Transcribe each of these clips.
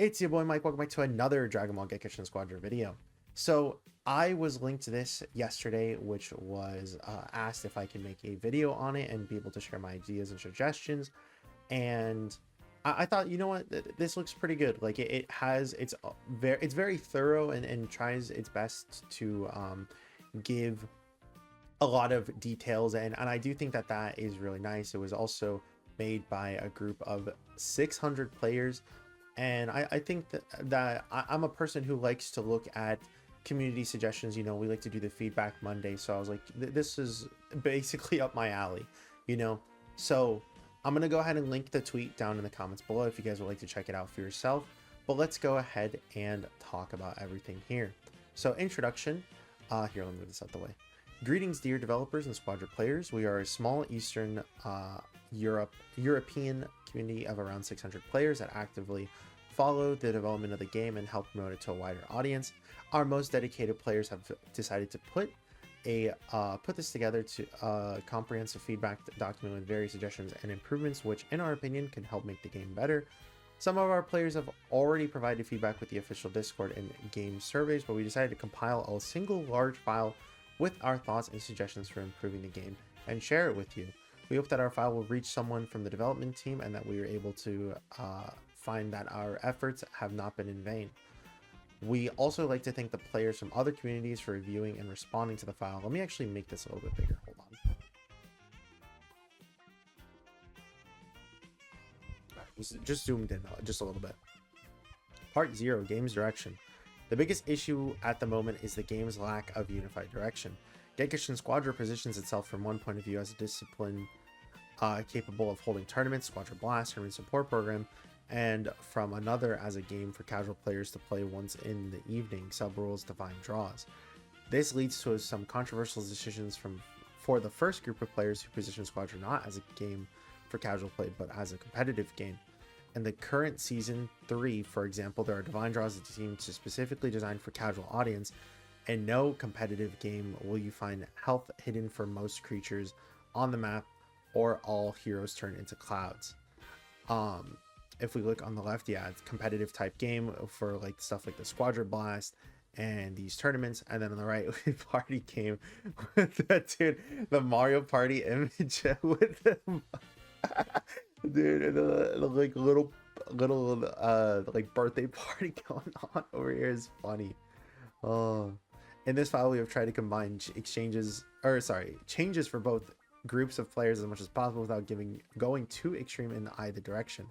It's your boy Mike, welcome back to another Dragon Ball Gekishin Squadra video. So I was linked to this yesterday, which was asked if I can make a video on it and be able to share my ideas and suggestions. And I thought, you know what, this looks pretty good. Like it's very thorough and tries its best to give a lot of details. And I do think that that is really nice. It was also made by a group of 600 players. And I think that I'm a person who likes to look at community suggestions. You know, we like to do the feedback Monday. So I was like, this is basically up my alley, you know? So I'm going to go ahead and link the tweet down in the comments below if you guys would like to check it out for yourself. But let's go ahead and talk about everything here. So introduction, here, let me move this out the way. Greetings, dear developers and Squadra players. We are a small Eastern European community of around 600 players that actively follow the development of the game and help promote it to a wider audience. Our most dedicated players have decided to put this together to a comprehensive feedback document with various suggestions and improvements, which in our opinion can help make the game better. Some of our players have already provided feedback with the official Discord and game surveys, but we decided to compile a single large file with our thoughts and suggestions for improving the game and share it with you. We hope that our file will reach someone from the development team and that we are able to find that our efforts have not been in vain. We also like to thank the players from other communities for reviewing and responding to the file. Let me actually make this a little bit bigger. Hold on. Just zoomed in just a little bit. Part 0, Games Direction. The biggest issue at the moment is the game's lack of unified direction. Gekishin Squadra positions itself from one point of view as a discipline capable of holding tournaments, Squadra Blast, tournament support program, and from another as a game for casual players to play once in the evening, sub-rules define draws. This leads to some controversial decisions for the first group of players who position Squadra not as a game for casual play, but as a competitive game. In the current Season 3, for example, there are divine draws that seem to specifically designed for casual audience. In no competitive game will you find health hidden for most creatures on the map, or all heroes turn into clouds. If we look on the left, yeah, it's competitive type game for like stuff like the Squadra Blast and these tournaments. And then on the right, party game with that dude, the Mario Party image with the dude, the like little like birthday party going on over here is funny. Oh, in this file we have tried to combine changes for both groups of players as much as possible without going too extreme in either direction.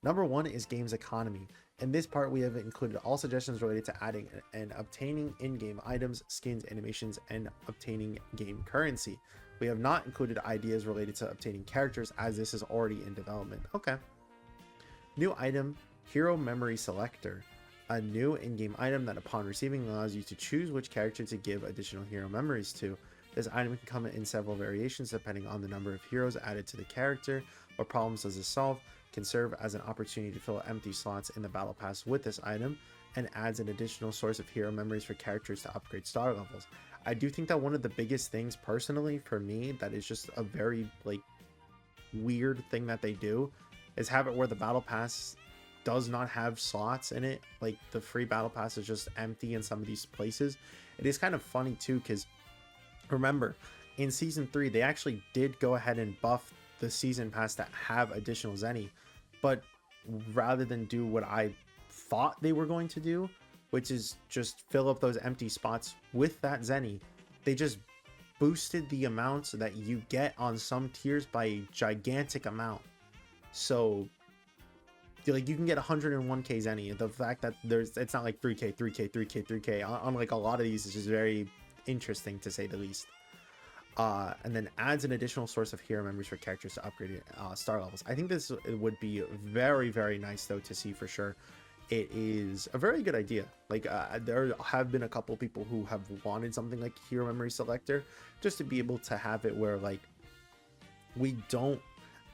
Number 1 is games economy. In this part we have included all suggestions related to adding and obtaining in-game items, skins, animations, and obtaining game currency. We have not included ideas related to obtaining characters as this is already in development. Okay. New item, Hero Memory Selector. A new in-game item that upon receiving allows you to choose which character to give additional hero memories to. This item can come in several variations depending on the number of heroes added to the character. What problems does this solve? Can serve as an opportunity to fill empty slots in the battle pass with this item, and adds an additional source of hero memories for characters to upgrade star levels. I do think that one of the biggest things personally for me that is just a very like weird thing that they do is have it where the battle pass does not have slots in it. Like the free battle pass is just empty in some of these places. It is kind of funny too, because remember in Season 3 they actually did go ahead and buff the season pass that have additional Zenny, but rather than do what I thought they were going to do, which is just fill up those empty spots with that Zenny, they just boosted the amounts that you get on some tiers by a gigantic amount. So like you can get 101k Zenny. The fact that it's not like 3k 3k 3k 3k on like a lot of these is just very interesting to say the least. And then adds an additional source of hero memories for characters to upgrade star levels. I think this would be very, very nice though to see for sure. It is a very good idea. Like there have been a couple people who have wanted something like hero memory selector, just to be able to have it where like we don't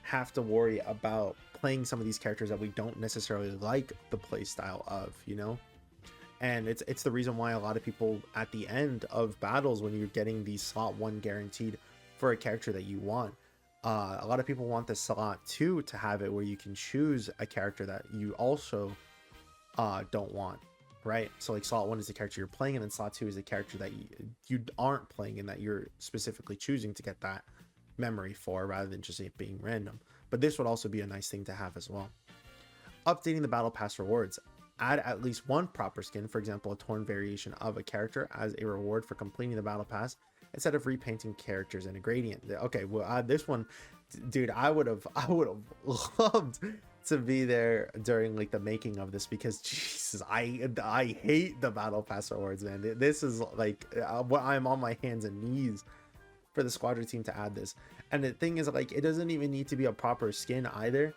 have to worry about playing some of these characters that we don't necessarily like the play style of, you know. And it's the reason why a lot of people at the end of battles, when you're getting the slot 1 guaranteed for a character that you want, a lot of people want the slot 2 to have it where you can choose a character that you also don't want, right? So like slot 1 is the character you're playing, and then slot 2 is the character that you aren't playing and that you're specifically choosing to get that memory for, rather than just it being random. But this would also be a nice thing to have as well. Updating the battle pass rewards. Add at least one proper skin, for example a torn variation of a character, as a reward for completing the battle pass, instead of repainting characters in a gradient. Okay, we'll add this one. Dude, I would have loved to be there during like the making of this, because Jesus, I hate the battle pass rewards, man. This is like what I'm on my hands and knees for the Squadra team to add this. And the thing is, like, it doesn't even need to be a proper skin either.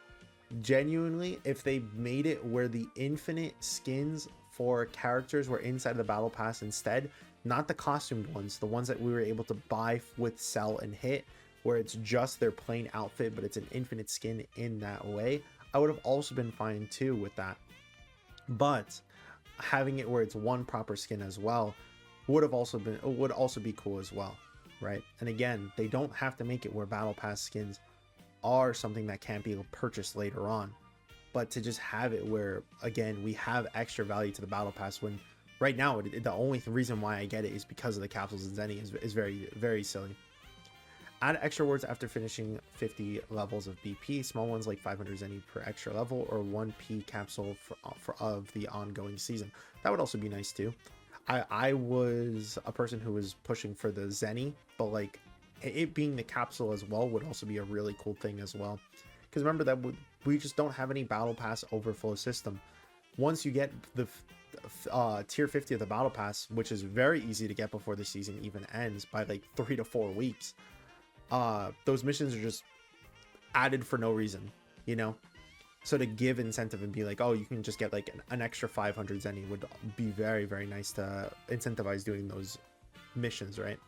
Genuinely, if they made it where the infinite skins for characters were inside the battle pass instead, not the costumed ones, the ones that we were able to buy with sell and hit, where it's just their plain outfit but it's an infinite skin in that way, I would have also been fine too with that. But having it where it's one proper skin as well would also be cool as well, right? And again, they don't have to make it where battle pass skins are something that can't be purchased later on, but to just have it where, again, we have extra value to the battle pass, when right now the only reason why I get it is because of the capsules and Zenny is very, very silly. Add extra words after finishing 50 levels of BP, small ones like 500 Zenny per extra level, or 1p capsule of the ongoing season. That would also be nice too. I was a person who was pushing for the Zenny, but like it being the capsule as well would also be a really cool thing as well, because remember that we just don't have any battle pass overflow system. Once you get the tier 50 of the battle pass, which is very easy to get before the season even ends by like 3 to 4 weeks, those missions are just added for no reason, you know. So to give incentive and be like, oh, you can just get like an extra 500 Zenny would be very, very nice to incentivize doing those missions, right?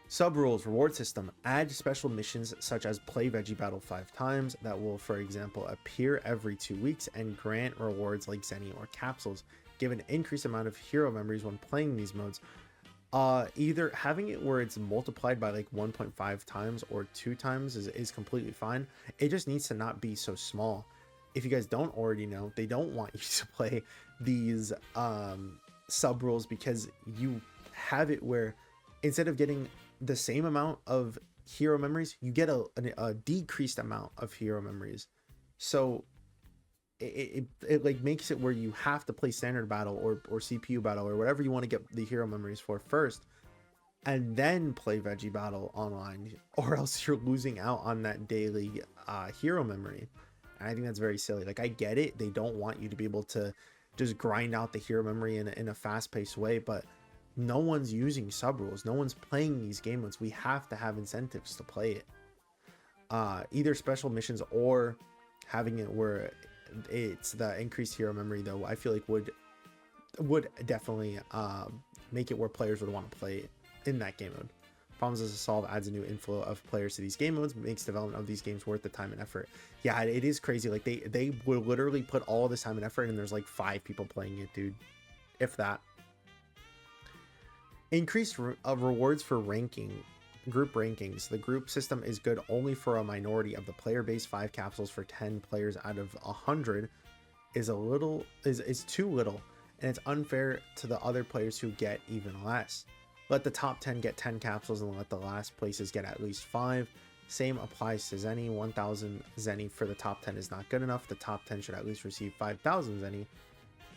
Sub rules reward system. Add special missions such as play veggie battle 5 times that will, for example, appear every 2 weeks and grant rewards like Zenny or capsules. Give an increased amount of hero memories when playing these modes. Either having it where it's multiplied by like 1.5 times or 2 times is completely fine. It just needs to not be so small. If you guys don't already know, they don't want you to play these sub rules, because you have it where instead of getting the same amount of hero memories, you get a decreased amount of hero memories. So it like makes it where you have to play standard battle or CPU battle or whatever you want to get the hero memories for first, and then play veggie battle online, or else you're losing out on that daily hero memory. And I think that's very silly. Like, I get it, they don't want you to be able to just grind out the hero memory in a fast-paced way, but no one's using sub rules, no one's playing these game modes. We have to have incentives to play it. Either special missions or having it where it's the increased hero memory, though, I feel like would definitely make it where players would want to play it in that game mode. Problems as a solve adds a new inflow of players to these game modes, makes development of these games worth the time and effort. Yeah, it is crazy. Like they will literally put all this time and effort, and there's like 5 people playing it, dude, if that. Increased rewards for group rankings. The group system is good only for a minority of the player base. 5 capsules for 10 players out of 100 is too little, and it's unfair to the other players who get even less. Let the top 10 get 10 capsules and let the last places get at least 5. Same applies to Zenny. 1000 Zenny for the top 10 is not good enough. The top 10 should at least receive 5000 Zenny,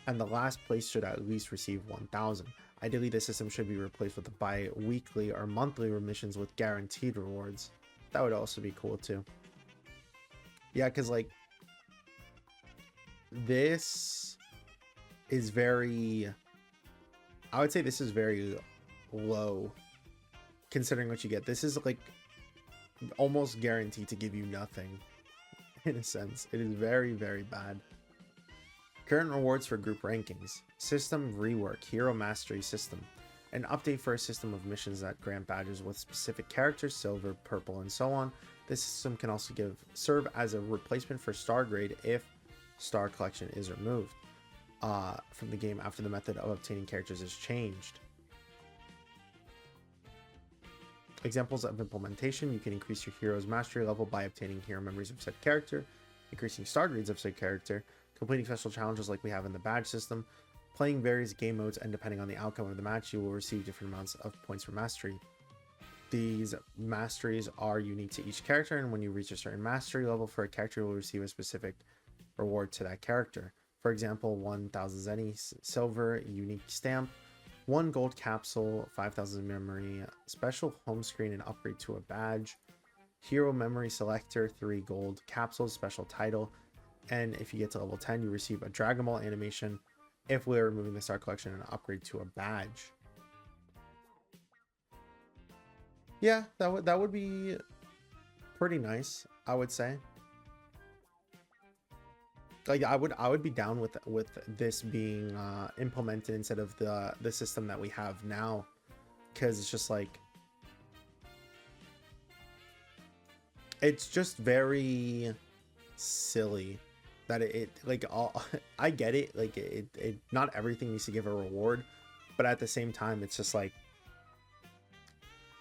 and the last place should at least receive 1000. Ideally, the system should be replaced with the bi-weekly or monthly remissions with guaranteed rewards. That would also be cool too. Yeah, because like this is very, I would say this is very low considering what you get. This is like almost guaranteed to give you nothing in a sense. It is very, very bad. Current rewards for group rankings. System rework. Hero mastery system. An update for a system of missions that grant badges with specific characters, silver, purple, and so on. This system can also serve as a replacement for star grade if star collection is removed from the game after the method of obtaining characters is changed. Examples of implementation. You can increase your hero's mastery level by obtaining hero memories of said character, increasing star grades of said character, completing special challenges like we have in the badge system, playing various game modes, and depending on the outcome of the match, you will receive different amounts of points for mastery. These masteries are unique to each character, and when you reach a certain mastery level for a character, you will receive a specific reward to that character. For example, 1000 Zenny silver unique stamp, 1 gold capsule, 5000 memory, special home screen and upgrade to a badge, hero memory selector, 3 gold capsules, special title, and if you get to level 10, you receive a Dragon Ball animation if we're removing the star collection and upgrade to a badge. Yeah, that would be pretty nice, I would say. Like I would be down with this being implemented instead of the system that we have now, because it's just like it's just very silly that it like all I get it, like it not everything needs to give a reward, but at the same time it's just like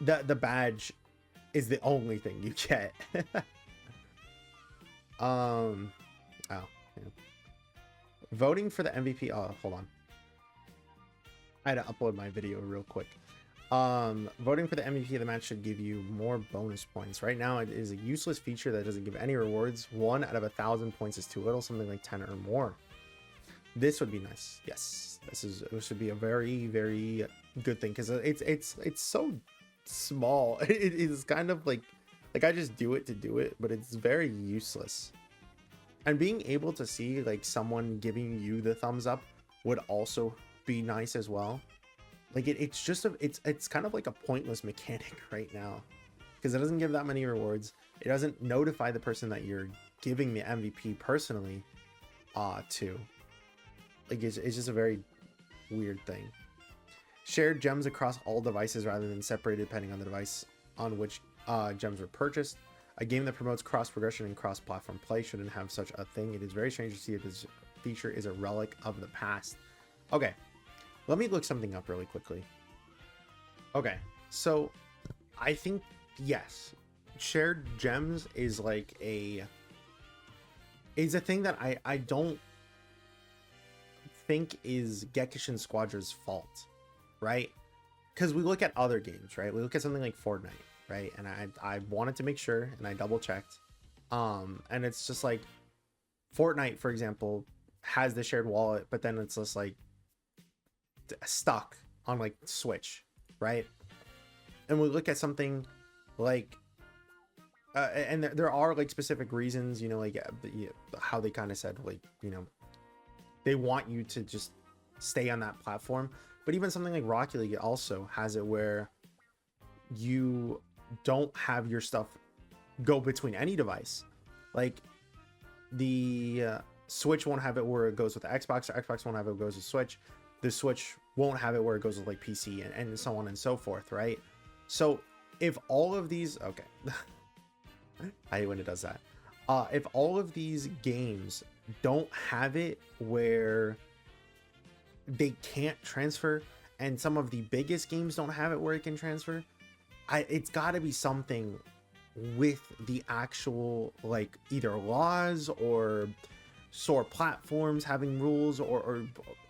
the badge is the only thing you get. Oh yeah. Voting for the MVP. Oh, hold on, I had to upload my video real quick. Voting for the MVP of the match should give you more bonus points. Right now it is a useless feature that doesn't give any rewards. 1 out of 1,000 points is too little, something like 10 or more. This would be nice. Yes, this should be a very, very good thing, because it's so small. It is kind of like I just do it to do it, but it's very useless. And being able to see like someone giving you the thumbs up would also be nice as well. Like it's just it's kind of like a pointless mechanic right now, because it doesn't give that many rewards. It doesn't notify the person that you're giving the MVP personally to. Like it's just a very weird thing. Shared gems across all devices rather than separated depending on the device on which gems were purchased. A game that promotes cross progression and cross platform play shouldn't have such a thing. It is very strange to see that this feature is a relic of the past. Okay, let me look something up really quickly. Okay, so I think yes, shared gems is like a thing that I don't think is Gekishin Squadra's fault, right? Because we look at other games, right? We look at something like Fortnite, right? And I wanted to make sure, and I double checked, and it's just like Fortnite, for example, has the shared wallet, but then it's just like stuck on like Switch, right? And we look at something like and there are like specific reasons, you know, like how they kind of said, like, you know, they want you to just stay on that platform. But even something like Rocket League also has it where you don't have your stuff go between any device. Like the Switch won't have it where it goes with the Xbox, or Xbox won't have it where it goes with Switch. The Switch won't have it where it goes with like PC and so on and so forth, right? So if all of these, okay, I hate when it does that. If all of these games don't have it where they can't transfer, and some of the biggest games don't have it where it can transfer, it's got to be something with the actual like either laws or sore platforms having rules or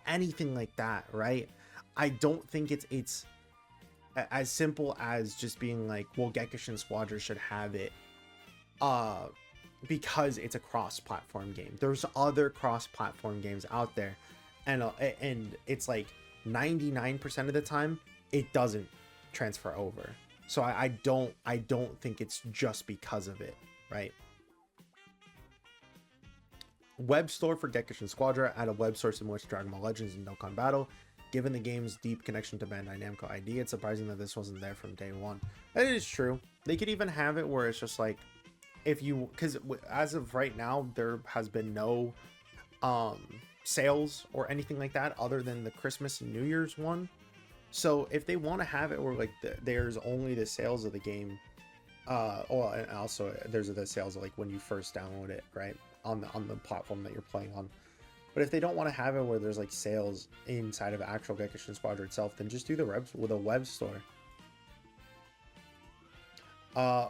anything like that, right? I don't think it's as simple as just being like, well, Gekishin Squadra should have it because it's a cross-platform game. There's other cross-platform games out there, and it's like 99% of the time it doesn't transfer over. So I don't think it's just because of it, right? Web store for Gekishin Squadra. Add a web store similar to Dragon Ball Legends and Dokkan Battle. Given the game's deep connection to Bandai Namco ID, it's surprising that this wasn't there from day one. It is true. They could even have it where it's just like, if you, because as of right now, there has been no sales or anything like that other than the Christmas and New Year's one. So if they want to have it where like there's only the sales of the game, and also there's the sales of like when you first download it, right, on the platform that you're playing on. But if they don't want to have it where there's like sales inside of actual Gekishin Squadra itself, then just do the reps with a web store.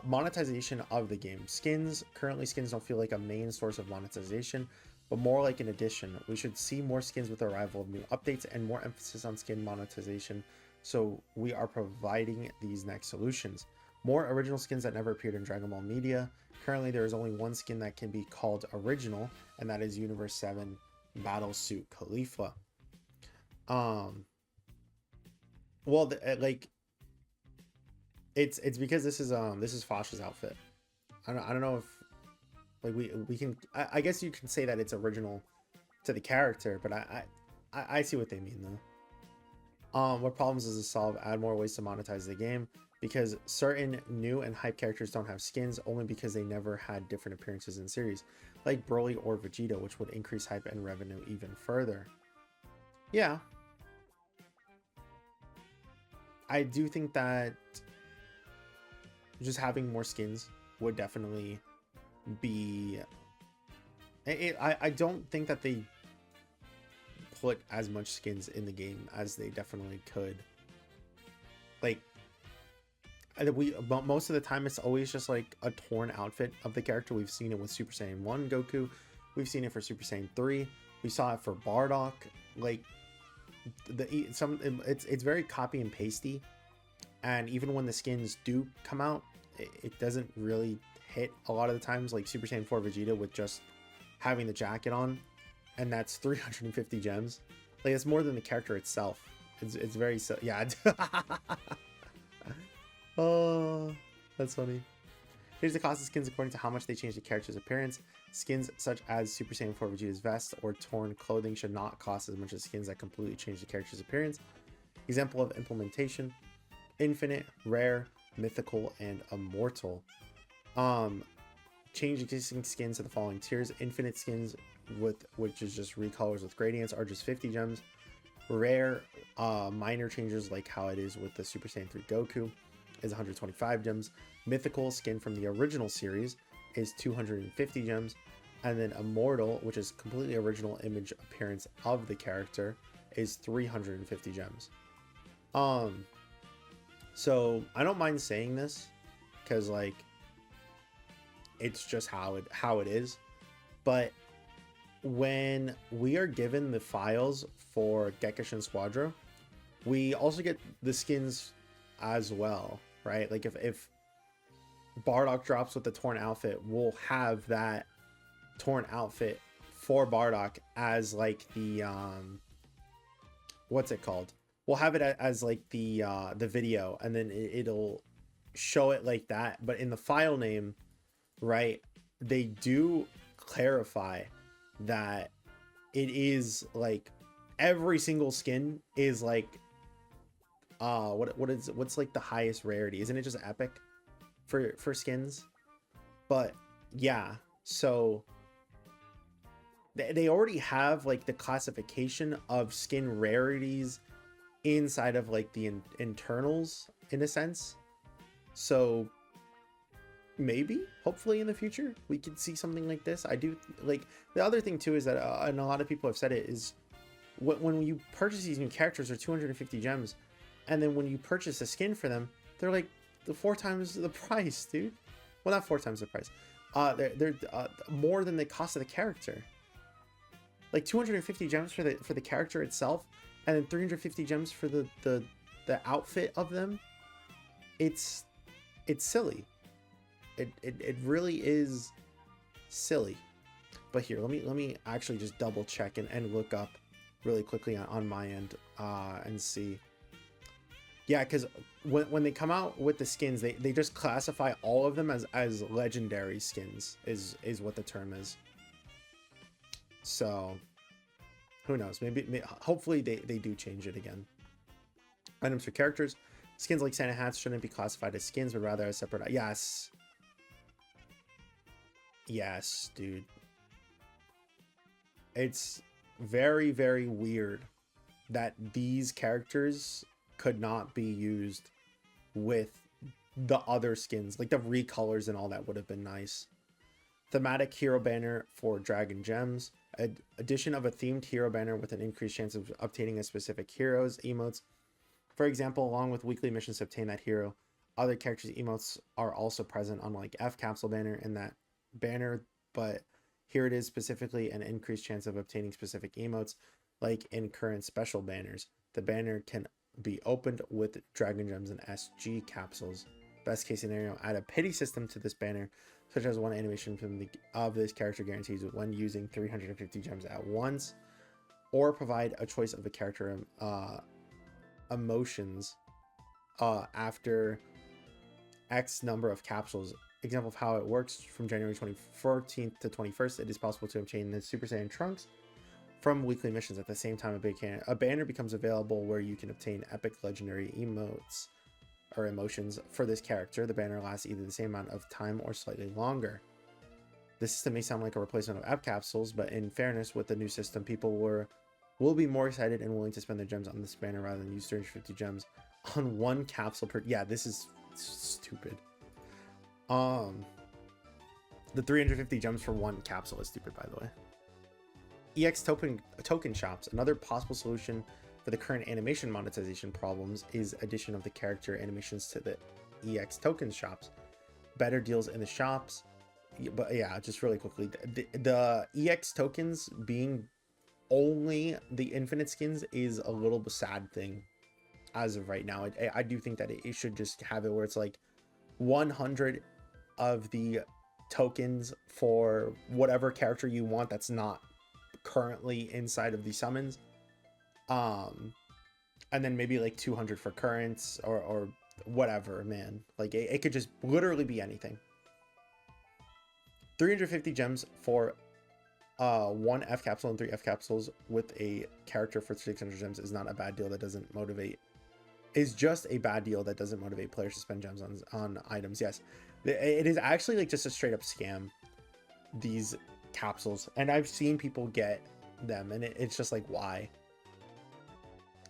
Monetization of the game. Skins. Currently, skins don't feel like a main source of monetization. but more like an addition. We should see more skins with the arrival of new updates and more emphasis on skin monetization. So we are providing these next solutions. More original skins that never appeared in Dragon Ball media. Currently, there is only one skin that can be called original, and that is Universe 7 Battle Suit Khalifa. Well, like, it's because this is Fasha's outfit. I don't know if, like, we can, I guess you can say that it's original to the character, but I see what they mean though. What problems does this solve? Add more ways to monetize the game, because certain new and hype characters don't have skins only because they never had different appearances in the series, like Broly or Vegeta, which would increase hype and revenue even further. Yeah, I do think that just having more skins would definitely be I don't think that they put as much skins in the game as they definitely could. Like, most of the time it's always just like a torn outfit of the character. We've seen it with Super Saiyan 1 Goku, we've seen it for Super Saiyan 3, we saw it for Bardock. Like, it's very copy and pasty, and even when the skins do come out, it doesn't really hit a lot of the times, like Super Saiyan 4 Vegeta with just having the jacket on, and that's 350 gems. Like, it's more than the character itself. It's very, yeah. Oh, that's funny. Here's the cost of skins according to how much they change the character's appearance. Skins such as Super Saiyan 4 Vegeta's vest or torn clothing should not cost as much as skins that completely change the character's appearance. Example of implementation: infinite, rare, mythical, and immortal. Change existing skins to the following tiers. Infinite skins, which is just recolors with gradients, are just 50 gems. Rare, minor changes like how it is with the Super Saiyan 3 Goku, is 125 gems. Mythical skin from the original series is 250 gems. And then immortal, which is completely original image appearance of the character, is 350 gems. So I don't mind saying this, because, like, it's just how it is. But when we are given the files for Gekishin Squadra, we also get the skins as well, right? Like, if Bardock drops with the torn outfit, we'll have that torn outfit for Bardock as, like, the what's it called? We'll have it as like the video, and then it'll show it like that. But in the file name, right, they do clarify that it is like every single skin is like what's like the highest rarity? Isn't it just epic for skins? But yeah, so they already have like the classification of skin rarities inside of like the internals in a sense. So maybe, hopefully in the future, we could see something like this. I do like, the other thing too is that and a lot of people have said it, is when you purchase these new characters, are 250 gems, and then when you purchase a skin for them, they're like 4 times the price, dude. Well, not 4 times the price. They're more than the cost of the character. Like 250 gems for the character itself, and then 350 gems for the outfit of them. It's silly. It really is silly. But here, let me actually just double check and look up really quickly on my end and see. Yeah, because when they come out with the skins, they just classify all of them as legendary skins is what the term is. So who knows? Maybe hopefully they do change it again. Items for characters. Skins like Santa hats shouldn't be classified as skins, but rather as separate. Yes, dude. It's very, very weird that these characters could not be used with the other skins. Like the recolors and all that would have been nice. Thematic hero banner for Dragon Gems. Addition of a themed hero banner with an increased chance of obtaining a specific hero's emotes. For example, along with weekly missions to obtain that hero, other characters' emotes are also present on like F capsule banner in that banner, but Here it is specifically an increased chance of obtaining specific emotes, like in current special banners. The banner can be opened with Dragon Gems and SG capsules. Best case scenario, add a pity system to this banner, such as one animation from of this character guarantees when using 350 gems at once, or provide a choice of a character emotions after X number of capsules. Example of how it works: from January 14th to 21st, it is possible to obtain the Super Saiyan Trunks from weekly missions. At the same time, a banner becomes available where you can obtain epic legendary emotes or emotions for this character. The banner lasts either the same amount of time or slightly longer. This system may sound like a replacement of app capsules, but in fairness, with the new system, people will be more excited and willing to spend their gems on this banner rather than use 350 gems on one capsule per. Yeah, this is stupid. The 350 gems for one capsule is stupid, by the way. EX token shops. Another possible solution for the current animation monetization problems is addition of the character animations to the EX token shops. Better deals in the shops. But yeah, just really quickly, the EX tokens being only the infinite skins is a little sad thing as of right now. I do think that it should just have it where it's like 100 of the tokens for whatever character you want that's not currently inside of the summons, and then maybe like 200 for currents or whatever, man. Like it could just literally be anything. 350 gems for one F capsule and 3 F capsules with a character for 600 gems is not a bad deal. That doesn't motivate, is just a bad deal that doesn't motivate players to spend gems on items. Yes, it is actually like just a straight up scam, these capsules, and I've seen people get them, and it's just like, why?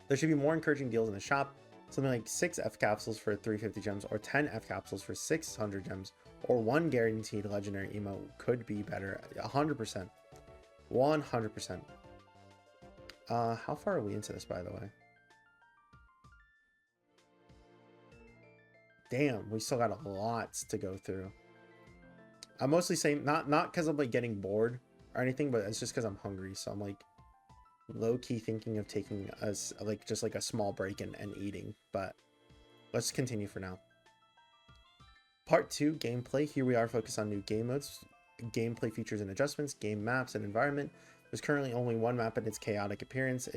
There should be more encouraging deals in the shop. Something like 6 F capsules for 350 gems, or 10 F capsules for 600 gems, or 1 guaranteed legendary emote could be better. 100%. 100%. How far are we into this, by the way? Damn, we still got a lot to go through. I'm mostly saying not because I'm like getting bored or anything, but it's just because I'm hungry. So I'm like low-key thinking of taking us like just like a small break and eating. But let's continue for now. Part 2, gameplay. Here we are focused on new game modes, gameplay features and adjustments, game maps and environment. There's currently only one map in its chaotic appearance.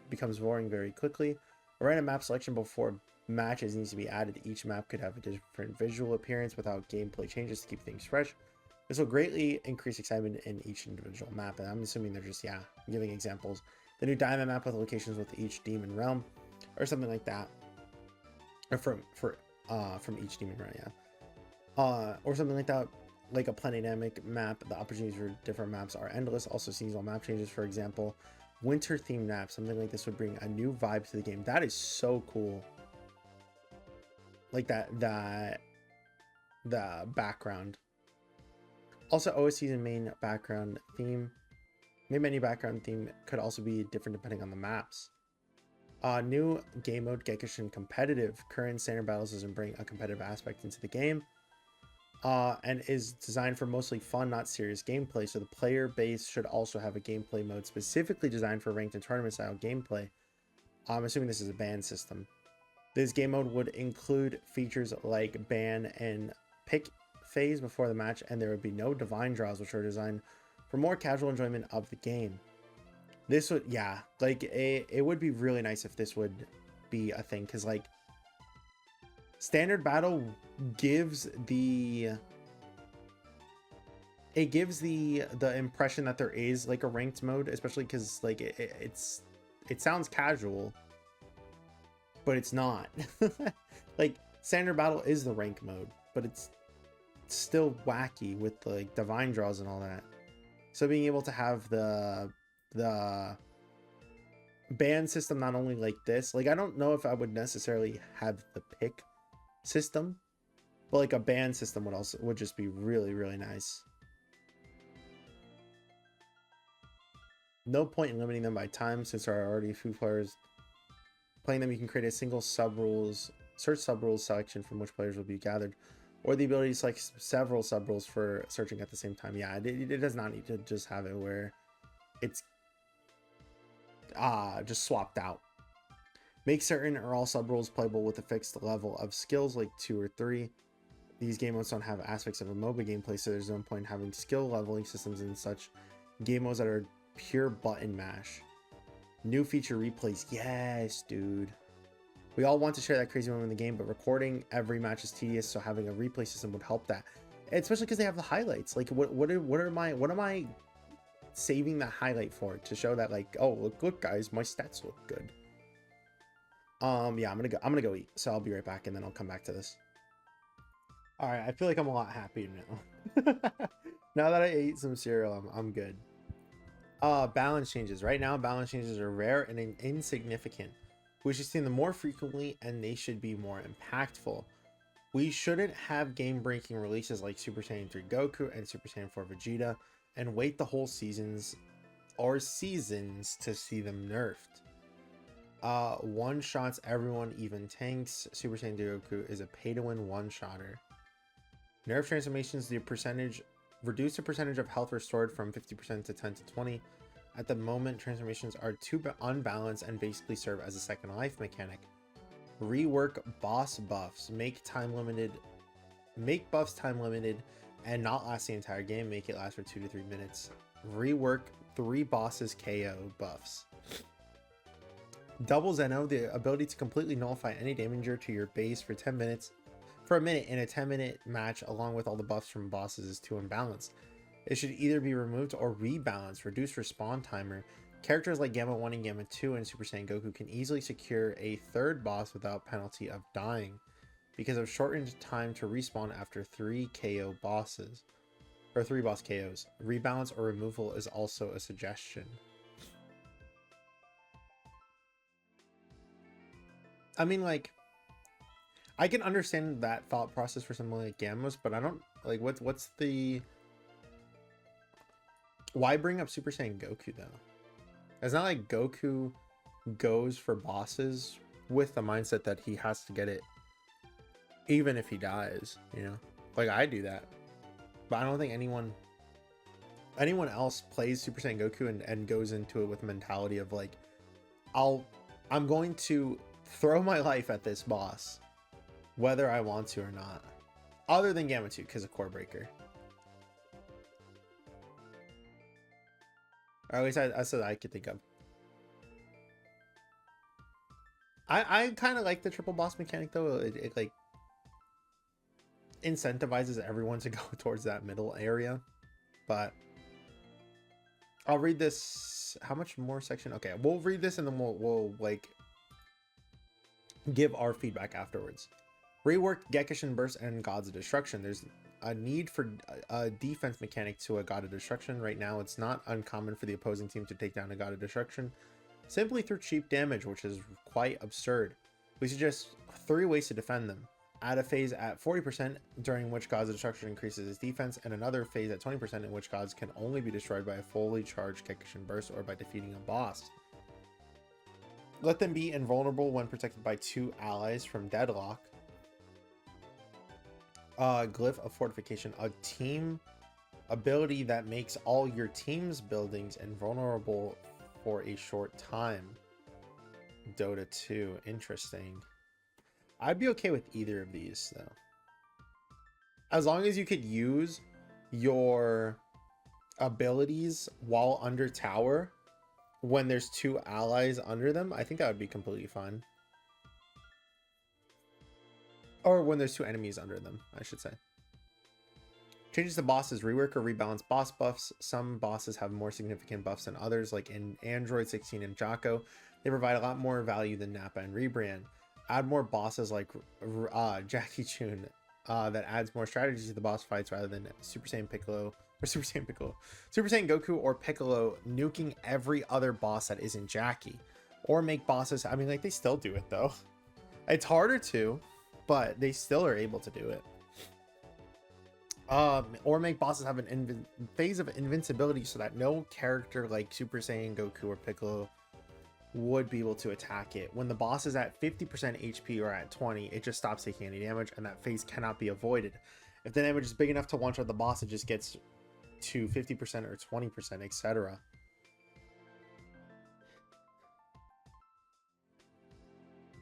Becomes boring very quickly. A random map selection before matches needs to be added. Each map could have a different visual appearance without gameplay changes to keep things fresh. This will greatly increase excitement in each individual map, and I'm assuming they're just giving examples. The new diamond map with locations with each demon realm, or something like that, or from each demon realm, or something like that, like a planetamic map. The opportunities for different maps are endless. Also, seasonal map changes, for example, winter themed map. Something like this would bring a new vibe to the game. That is so cool. Like the background. Also, OSTs and main background theme. Main menu background theme could also be different depending on the maps. New game mode, Gekishin Competitive. Current standard battles doesn't bring a competitive aspect into the game, and is designed for mostly fun, not serious gameplay. So the player base should also have a gameplay mode specifically designed for ranked and tournament style gameplay. I'm assuming this is a ban system. This game mode would include features like ban and pick phase before the match, and there would be no divine draws, which are designed for more casual enjoyment of the game. This would, like it would be really nice if this would be a thing, because like standard battle gives the impression that there is like a ranked mode, especially because like it sounds casual, but it's not. Like standard battle is the rank mode, but it's still wacky with like divine draws and all that. So being able to have the ban system not only like this, like I don't know if I would necessarily have the pick system, but like a ban system would just be really, really nice. No point in limiting them by time, since there are already a few players playing them. You can create a single search sub rules selection from which players will be gathered or the ability to select several sub roles for searching at the same time. Yeah, it does not need to just have it where it's just swapped out. Make certain or all sub roles playable with a fixed level of skills, like 2 or 3. These game modes don't have aspects of a MOBA gameplay, so there's no point in having skill leveling systems in such game modes that are pure button mash. New feature replays. Yes, dude. We all want to share that crazy moment in the game, but recording every match is tedious, so having a replay system would help that. Especially because they have the highlights. Like, what am I saving the highlight for? To show that, like, oh, look guys, my stats look good. Yeah, I'm gonna go eat, so I'll be right back, and then I'll come back to this. All right, I feel like I'm a lot happier now. Now that I ate some cereal, I'm good. Balance changes. Right now, balance changes are rare and insignificant. We should see them more frequently, and they should be more impactful. We shouldn't have game-breaking releases like Super Saiyan 3 Goku and Super Saiyan 4 Vegeta, and wait the whole seasons to see them nerfed. One-shots everyone, even tanks. Super Saiyan 3 Goku is a pay-to-win one-shotter. Nerf transformations, reduce the percentage of health restored from 50% to 10 to 20. At the moment, transformations are too unbalanced and basically serve as a second life mechanic. Rework boss buffs. Make buffs time limited and not last the entire game. Make it last for 2 to 3 minutes. Rework 3 bosses KO buffs. Double Zeno, the ability to completely nullify any damager to your base for a minute in a 10-minute match, along with all the buffs from bosses, is too unbalanced. It should either be removed or rebalanced. Reduce respawn timer. Characters like Gamma 1 and Gamma 2 and Super Saiyan Goku can easily secure a third boss without penalty of dying because of shortened time to respawn after 3 KO bosses, or 3 boss KOs. Rebalance or removal is also a suggestion. I mean, like, I can understand that thought process for something like Gammas, but I don't like what's the, why bring up Super Saiyan Goku though? It's not like Goku goes for bosses with the mindset that he has to get it even if he dies, you know? Like, I do that, but I don't think anyone else plays Super Saiyan Goku and goes into it with a mentality of like, I'm going to throw my life at this boss whether I want to or not, other than Gamma 2 because of Core Breaker. Or at least I said I could think of. I kind of like the triple boss mechanic though. It like incentivizes everyone to go towards that middle area. But I'll read this. How much more section? Okay, we'll read this and then we'll like give our feedback afterwards. Rework Gekishin Burst and Gods of Destruction. There's a need for a defense mechanic to a God of Destruction. Right now, it's not uncommon for the opposing team to take down a God of Destruction simply through cheap damage, which is quite absurd. We suggest 3 ways to defend them. Add a phase at 40%, during which Gods of Destruction increases its defense, and another phase at 20%, in which gods can only be destroyed by a fully charged Gekishin Burst or by defeating a boss. Let them be invulnerable when protected by 2 allies from deadlock. Glyph of Fortification, a team ability that makes all your team's buildings invulnerable for a short time. Dota 2, interesting. I'd be okay with either of these though, as long as you could use your abilities while under tower when there's 2 allies under them. I think that would be completely fine. Or when there's 2 enemies under them, I should say. Changes to bosses. Rework or rebalance boss buffs. Some bosses have more significant buffs than others, like in Android 16 and Jocko. They provide a lot more value than Nappa and Rebrand. Add more bosses like Jackie Chun that adds more strategy to the boss fights rather than Super Saiyan Goku or Piccolo nuking every other boss that isn't Jackie. Or make bosses, I mean, like, they still do it though. It's harder to, but they still are able to do it. Or make bosses have an phase of invincibility so that no character like Super Saiyan Goku or Piccolo would be able to attack it. When the boss is at 50% HP or at 20, it just stops taking any damage, and that phase cannot be avoided. If the damage is big enough to one-shot the boss, it just gets to 50% or 20%, etc.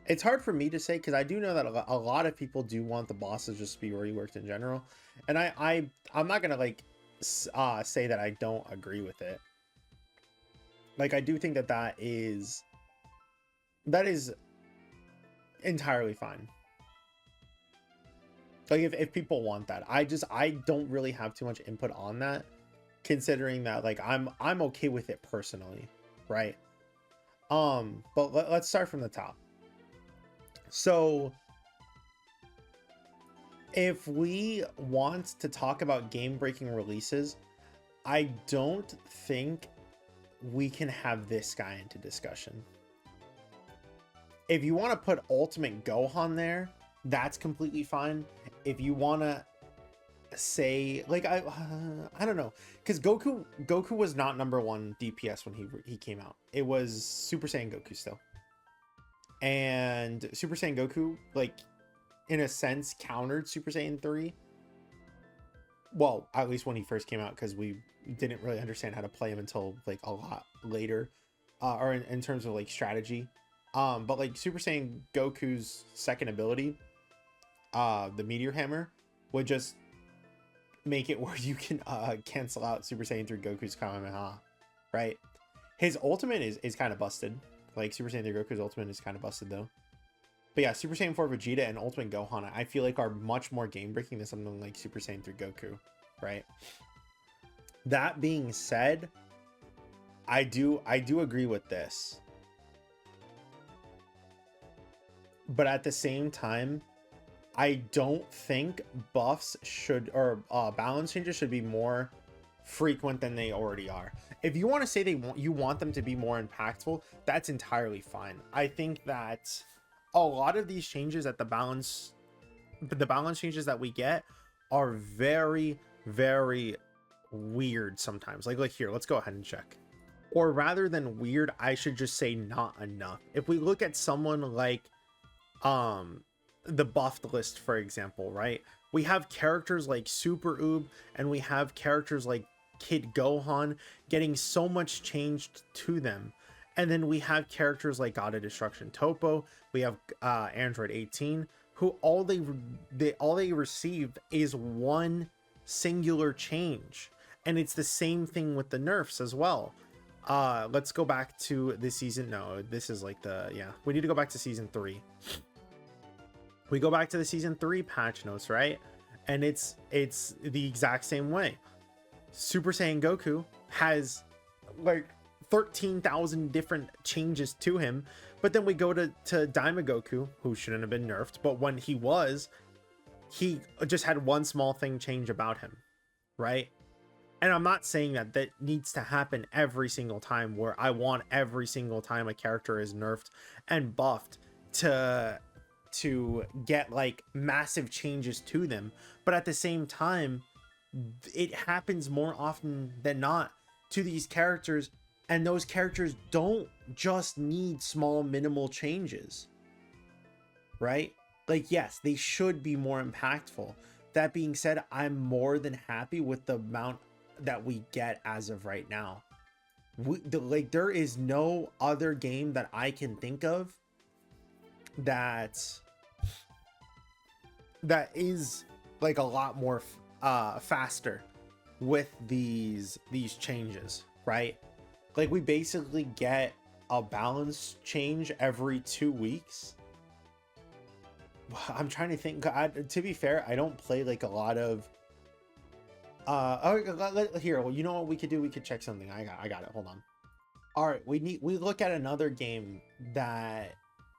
It's hard for me to say, because I do know that a lot of people do want the bosses just to be reworked in general, and I'm not gonna like say that I don't agree with it. Like, I do think that that is entirely fine. Like, if people want that, I don't really have too much input on that, considering that like I'm okay with it personally, right? But let's start from the top. So if we want to talk about game-breaking releases, I don't think we can have this guy into discussion. If you want to put Ultimate Gohan there, that's completely fine. If you want to say, like, I don't know, because Goku was not #1 DPS when he came out. It was Super Saiyan Goku still. And Super Saiyan Goku, like, in a sense, countered Super Saiyan 3. Well, at least when he first came out, because we didn't really understand how to play him until like a lot later, or in terms of like strategy. But like Super Saiyan Goku's second ability, the Meteor Hammer, would just make it where you can cancel out Super Saiyan 3 Goku's Kamehameha, right? His ultimate is kind of busted. Like, Super Saiyan 3 Goku's ultimate is kind of busted, though. But yeah, Super Saiyan 4 Vegeta and Ultimate Gohan, I feel like, are much more game-breaking than something like Super Saiyan 3 Goku, right? That being said, I do agree with this. But at the same time, I don't think buffs should, or balance changes should be more frequent than they already are. If you want to say you want them to be more impactful, that's entirely fine. I think that a lot of these changes at the balance changes that we get are very, very weird sometimes. Like here, let's go ahead and check. Or rather than weird, I should just say not enough. If we look at someone like the buffed list, for example, right? We have characters like Super Oob, and we have characters like Kid Gohan getting so much changed to them. And then we have characters like God of Destruction Topo. We have Android 18, who all they received is one singular change. And it's the same thing with the nerfs as well. Let's go back to the season. No, this is like we need to go back to season 3. We go back to the season 3 patch notes, right? And it's the exact same way. Super Saiyan Goku has like 13,000 different changes to him, but then we go to Daima Goku, who shouldn't have been nerfed, but when he just had one small thing change about him, right? And I'm not saying that needs to happen every single time, where I want every single time a character is nerfed and buffed to get like massive changes to them, but at the same time, it happens more often than not to these characters, and those characters don't just need small minimal changes, right? Like, yes, they should be more impactful. That being said, I'm more than happy with the amount that we get as of right now. There is no other game that I can think of that is like a lot more faster with these changes, right? Like, we basically get a balance change every 2 weeks. I'm trying to think. To be fair, I don't play like a lot of here, well, you know what we could do? We could check something. I got it. Hold on. All right, we look at another game that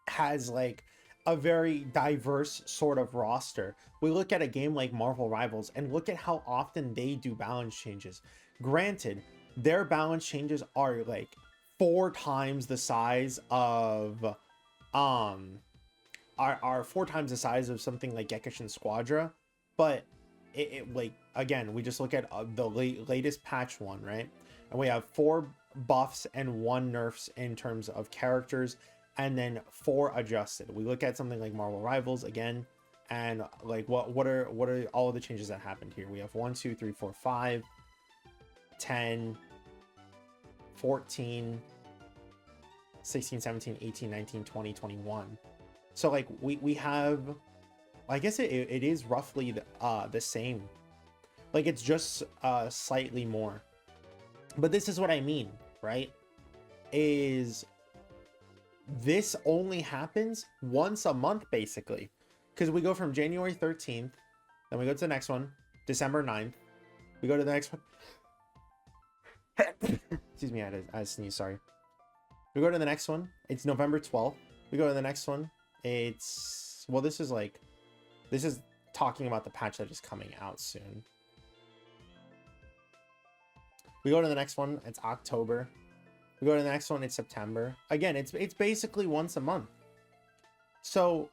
has like a very diverse sort of roster. We look at a game like Marvel Rivals and look at how often they do balance changes. Granted, their balance changes are like 4 times the size of are 4 times the size of something like Gekishin Squadra, but it like, again, we just look at the latest patch one, right? And we have four buffs and 1 nerfs in terms of characters, and then 4 adjusted. We look at something like Marvel Rivals again, and like what are all of the changes that happened here. We have 1 2 3 4 5 10 14 16 17 18 19 20 21. So like we have, I guess it is roughly the same. Like it's just slightly more. But this is what I mean, right? Is this only happens once a month basically, because we go from January 13th, then we go to the next one, December 9th, we go to the next one. Excuse me, I had a sneeze, sorry. We go to the next one, it's November 12th. We go to the next one, it's, well, this is talking about the patch that is coming out soon. We go to the next one, it's October. We go to the next one, it's September. Again, it's basically once a month. So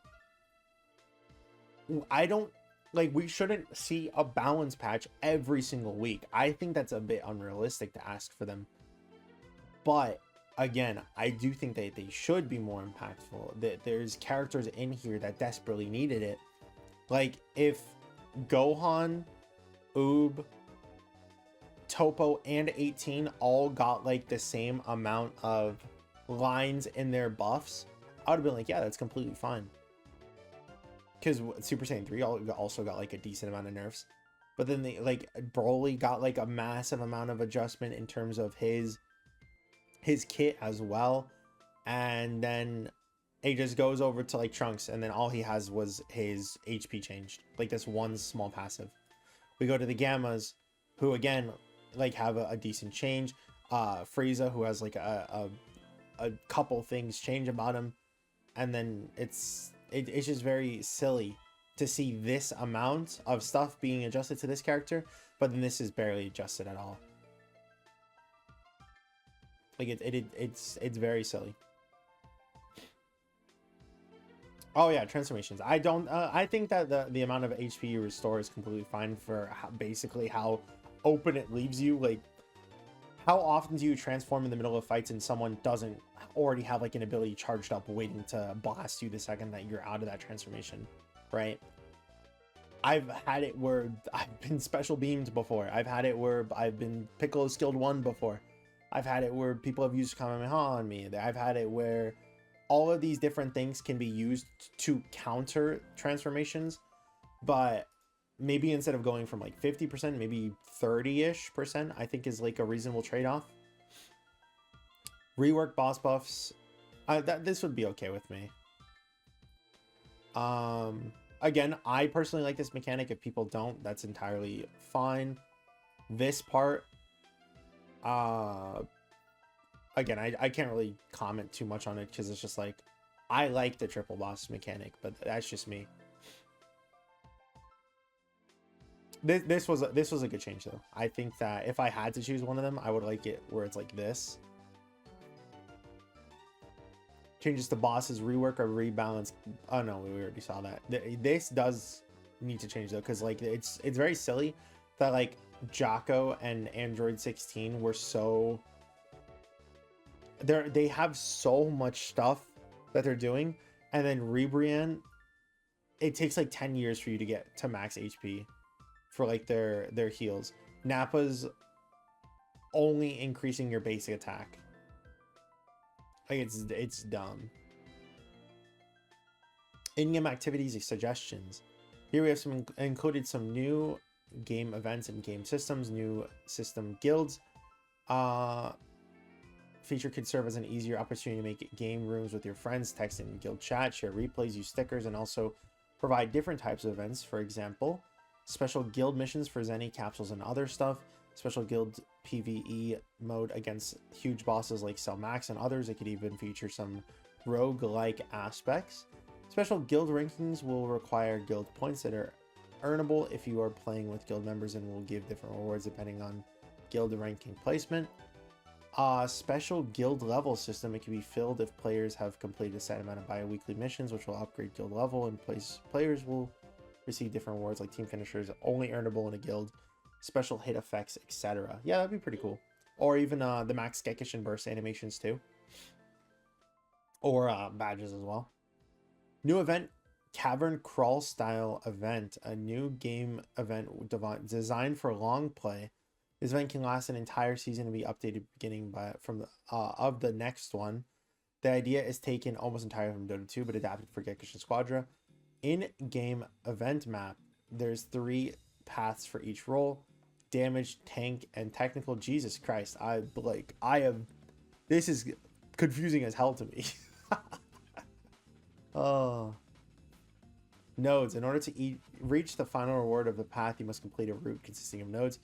I don't, like, we shouldn't see a balance patch every single week. I think that's a bit unrealistic to ask for them. But again, I do think that they should be more impactful. That there's characters in here that desperately needed it. Like if Gohan, Oob, Topo, and 18 all got like the same amount of lines in their buffs, I would have been like, yeah, that's completely fine. Because Super Saiyan 3 also got like a decent amount of nerfs. But then they, like, Broly got like a massive amount of adjustment in terms of his kit as well. And then it just goes over to like Trunks, and then all he has was his HP changed. Like this one small passive. We go to the Gammas, who again like have a decent change. Frieza, who has like a couple things change about him, and then it's just very silly to see this amount of stuff being adjusted to this character, but then this is barely adjusted at all. Like it's very silly. Oh yeah, transformations. I think that the amount of HP you restore is completely fine for basically how open it leaves you. Like, how often do you transform in the middle of fights and someone doesn't already have like an ability charged up waiting to blast you the second that you're out of that transformation, right? I've had it where I've been special beamed before. I've had it where I've been Piccolo skilled 1 before. I've had it where people have used Kamehameha on me. I've had it where all of these different things can be used to counter transformations, but maybe instead of going from like 50%, maybe 30-ish%, I think is like a reasonable trade-off. Rework boss buffs. This would be okay with me. Again, I personally like this mechanic. If people don't, that's entirely fine. This part, again, I can't really comment too much on it because it's just like, I like the triple boss mechanic, but that's just me. This was a good change though. I think that if I had to choose one of them, I would like it where it's like this. Changes to bosses, rework or rebalance. Oh no, we already saw that. This does need to change though, because like it's very silly that like Jocko and Android 16 were so, they have so much stuff that they're doing, and then Ribrianne, it takes like 10 years for you to get to max HP for like their heals. Nappa's only increasing your basic attack. Like it's dumb. In-game activities and suggestions. Here we have included some new game events and game systems, new system guilds. Feature could serve as an easier opportunity to make game rooms with your friends, text in guild chat, share replays, use stickers, and also provide different types of events. For example, special guild missions for Zenny capsules and other stuff. Special guild PvE mode against huge bosses like Cell Max and others. It could even feature some rogue-like aspects. Special guild rankings will require guild points that are earnable if you are playing with guild members, and will give different rewards depending on guild ranking placement. Special guild level system. It can be filled if players have completed a set amount of bi-weekly missions, which will upgrade guild level, and players will receive different rewards like team finishers, only earnable in a guild, special hit effects, etc. Yeah, that'd be pretty cool. or even the max Gekishin burst animations too, or badges as well. New event, Cavern Crawl style event, a new game event designed for long play. This event can last an entire season and be updated beginning of the next one. The idea is taken almost entirely from Dota 2, but adapted for Gekishin Squadra. In-game event map, there's 3 paths for each role: damage, tank, and technical. Jesus Christ, this is confusing as hell to me. Oh. Nodes. In order to reach the final reward of the path, you must complete a route consisting of nodes.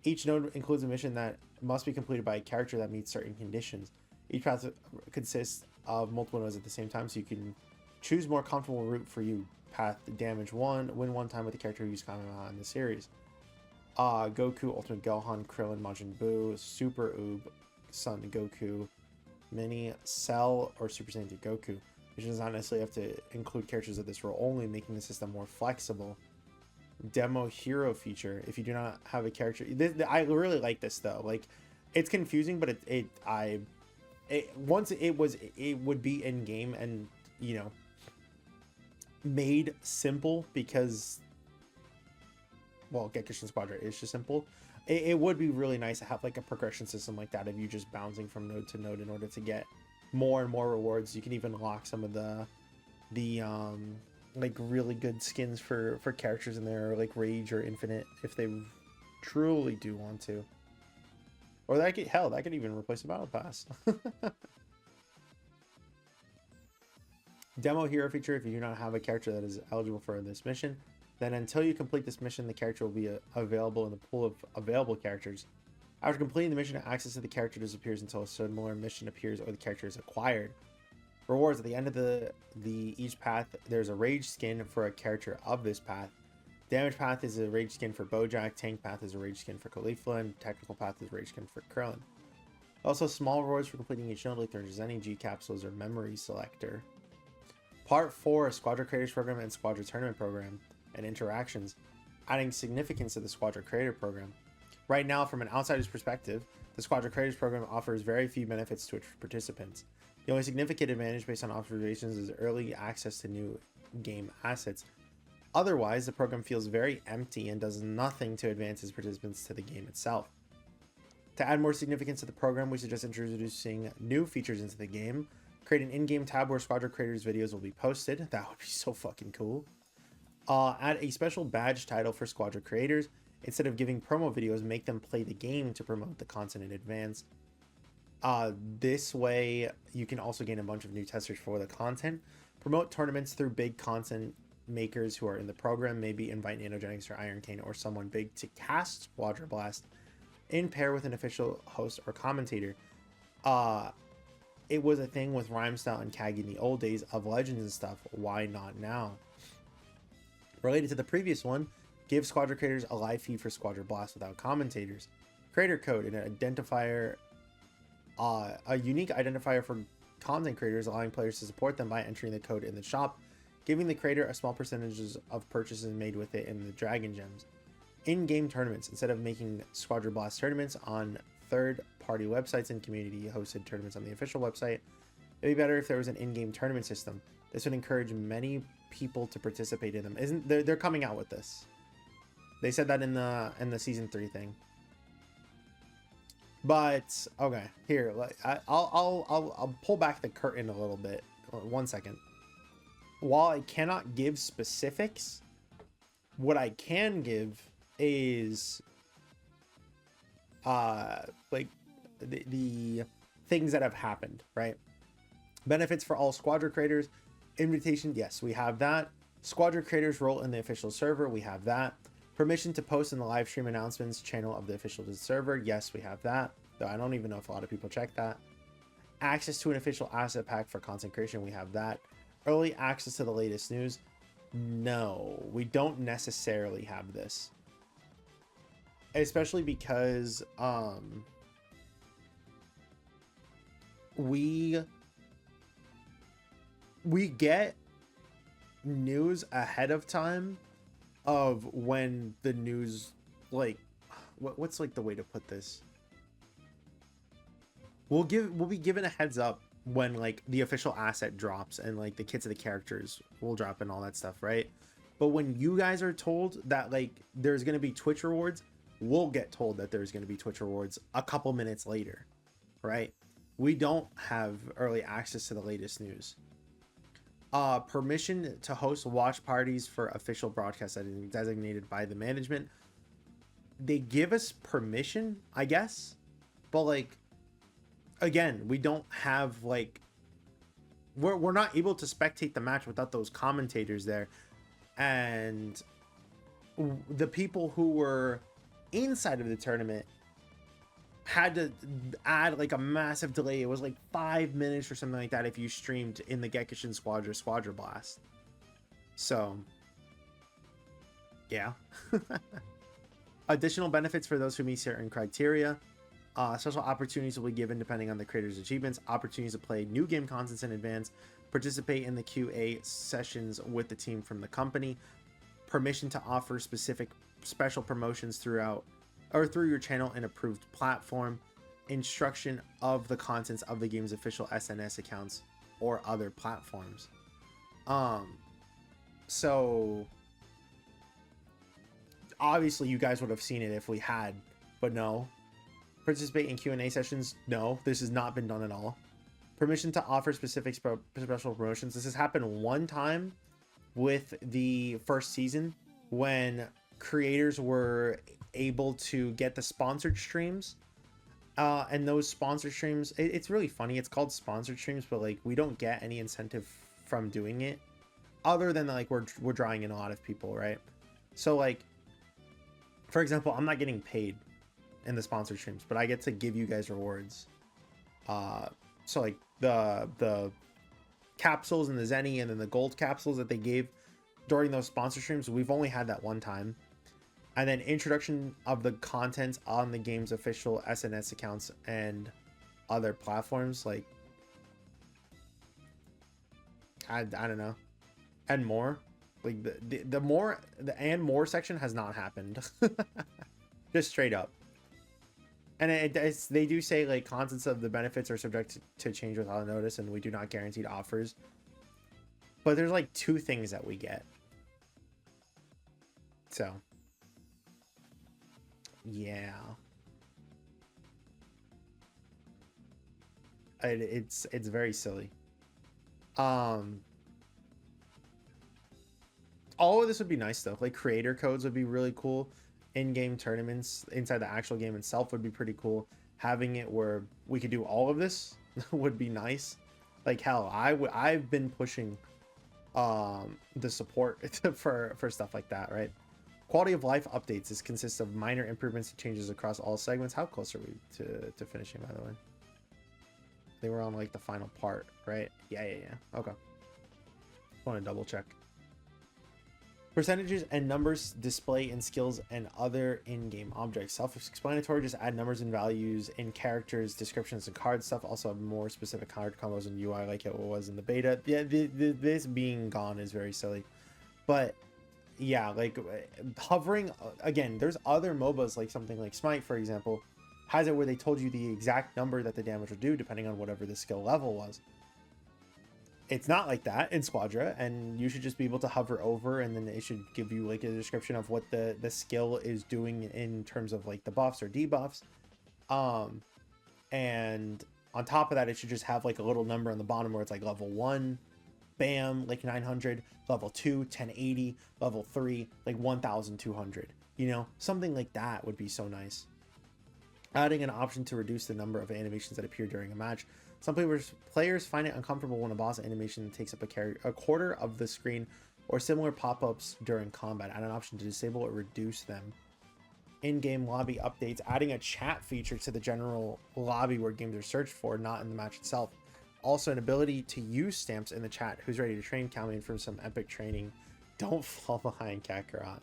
Each node includes a mission that must be completed by a character that meets certain conditions. Each path consists of multiple nodes at the same time, so you can choose more comfortable route for you. Path damage 1, win 1 time with the character who used Kamehameha in the series. Goku, Ultimate Gohan, Krillin, Majin Buu, Super Oob, Son Goku, Mini, Cell, or Super Saiyan Goku. Which does not necessarily have to include characters of this role only, making the system more flexible. Demo hero feature. If you do not have a character, I really like this though. Like, it's confusing, but once it would be in game and, you know, made simple, because, well, Gekishin Squadra is just simple. It would be really nice to have like a progression system like that of you just bouncing from node to node in order to get more and more rewards. You can even lock some of the like really good skins for characters in there, like Rage or Infinite, if they truly do want to. Or that could even replace the battle pass. Demo hero feature. If you do not have a character that is eligible for this mission, then until you complete this mission, the character will be available in the pool of available characters. After completing the mission, access to the character disappears until a similar mission appears or the character is acquired. Rewards. At the end of each path, there's a rage skin for a character of this path. Damage path is a rage skin for Bojack. Tank path is a rage skin for Caulifla. And technical path is a rage skin for Krillin. Also, small rewards for completing each node, like there's any G capsules or memory selector. Part 4, Squadra Creators Program and Squadra Tournament Program and interactions, adding significance to the Squadra Creator Program. Right now, from an outsider's perspective, the Squadra Creators Program offers very few benefits to its participants. The only significant advantage based on observations is early access to new game assets. Otherwise, the program feels very empty and does nothing to advance its participants to the game itself. To add more significance to the program, we suggest introducing new features into the game. Create an in-game tab where Squadra Creators videos will be posted. That would be so fucking cool. Add a special badge title for Squadra Creators. Instead of giving promo videos, make them play the game to promote the content in advance. This way, you can also gain a bunch of new testers for the content. Promote tournaments through big content makers who are in the program. Maybe invite Nanogenics or Iron Cane or someone big to cast Squadra Blast in pair with an official host or commentator. It was a thing with Rhymestyle and Kagi in the old days of Legends and stuff. Why not now? Related to the previous one, give Squadra Creators a live feed for Squadra Blast without commentators. Creator code, an identifier, a unique identifier for content creators, allowing players to support them by entering the code in the shop, giving the creator a small percentages of purchases made with it in the Dragon Gems. In-game tournaments. Instead of making Squadra Blast tournaments on third-party websites and community-hosted tournaments on the official website, it'd be better if there was an in-game tournament system. This would encourage many people to participate in them. They're coming out with this? They said that in the season 3 thing. But okay, here I'll pull back the curtain a little bit. 1 second. While I cannot give specifics, what I can give is like the things that have happened, right? Benefits for all Squadra creators. Invitation, yes, we have that. Squadra creators role in the official server, we have that. Permission to post in the live stream announcements channel of the official server, yes, we have that. Though I don't even know if a lot of people check that. Access to an official asset pack for content creation, we have that. Early access to the latest news, no, we don't necessarily have this. Especially because we get news ahead of time of when the news, like, what's like the way to put this? we'll be given a heads up when like the official asset drops and like the kits of the characters will drop and all that stuff, right? But when you guys are told that like there's going to be Twitch rewards, we'll get told that there's going to be Twitch rewards a couple minutes later, right? We don't have early access to the latest news. Permission to host watch parties for official broadcasts designated by the management. They give us permission, I guess, but like, again, we don't have like, we're not able to spectate the match without those commentators there, and the people who were inside of the tournament had to add like a massive delay. It was like 5 minutes or something like that if you streamed in the Gekishin Squadra Blast. So yeah. Additional benefits for those who meet certain criteria. Special opportunities will be given depending on the creator's achievements. Opportunities to play new game contents in advance. Participate in the QA sessions with the team from the company. Permission to offer special promotions through your channel and approved platform. Instruction of the contents of the game's official SNS accounts or other platforms. So obviously you guys would have seen it if we had, but no. Participate in Q&A sessions. No, this has not been done at all. Permission to offer specific special promotions. This has happened one time with the first season when creators were able to get the sponsored streams. And those sponsored streams, it's really funny. It's called sponsored streams, but like we don't get any incentive from doing it other than like we're drawing in a lot of people, right? So like, for example, I'm not getting paid in the sponsored streams, but I get to give you guys rewards. So like the capsules and the Zenny and then the gold capsules that they gave during those sponsor streams, we've only had that one time. And then introduction of the content on the game's official SNS accounts and other platforms, like I don't know, and more. Like the more the and more section has not happened. Just straight up. And they do say like contents of the benefits are subject to change without notice, and we do not guaranteed offers. But there's like 2 things that we get. So yeah, it's very silly. All of this would be nice though. Like creator codes would be really cool. In-game tournaments inside the actual game itself would be pretty cool. Having it where we could do all of this would be nice. Like hell, I've been pushing the support for stuff like that, right? Quality of life updates. This consists of minor improvements and changes across all segments. How close are we to finishing, by the way? They were on like the final part, right? Yeah. Okay. Want to double check. Percentages and numbers display in skills and other in-game objects. Self-explanatory, just add numbers and values in characters, descriptions, and card stuff. Also have more specific card combos and UI like it was in the beta. Yeah, this being gone is very silly. But yeah, like hovering, again, there's other MOBAs like something like Smite, for example, has it where they told you the exact number that the damage would do depending on whatever the skill level was. It's not like that in Squadra, and you should just be able to hover over, and then it should give you like a description of what the skill is doing in terms of like the buffs or debuffs. And on top of that, it should just have like a little number on the bottom where it's like level 1, bam, like 900, level 2, 1080, level 3, like 1200. You know, something like that would be so nice. Adding an option to reduce the number of animations that appear during a match. Some players find it uncomfortable when a boss animation takes up a quarter of the screen or similar pop-ups during combat. Add an option to disable or reduce them. In-game lobby updates. Adding a chat feature to the general lobby where games are searched for, not in the match itself. Also an ability to use stamps in the chat. Who's ready to train? Coming from some epic training. Don't fall behind Kakarot.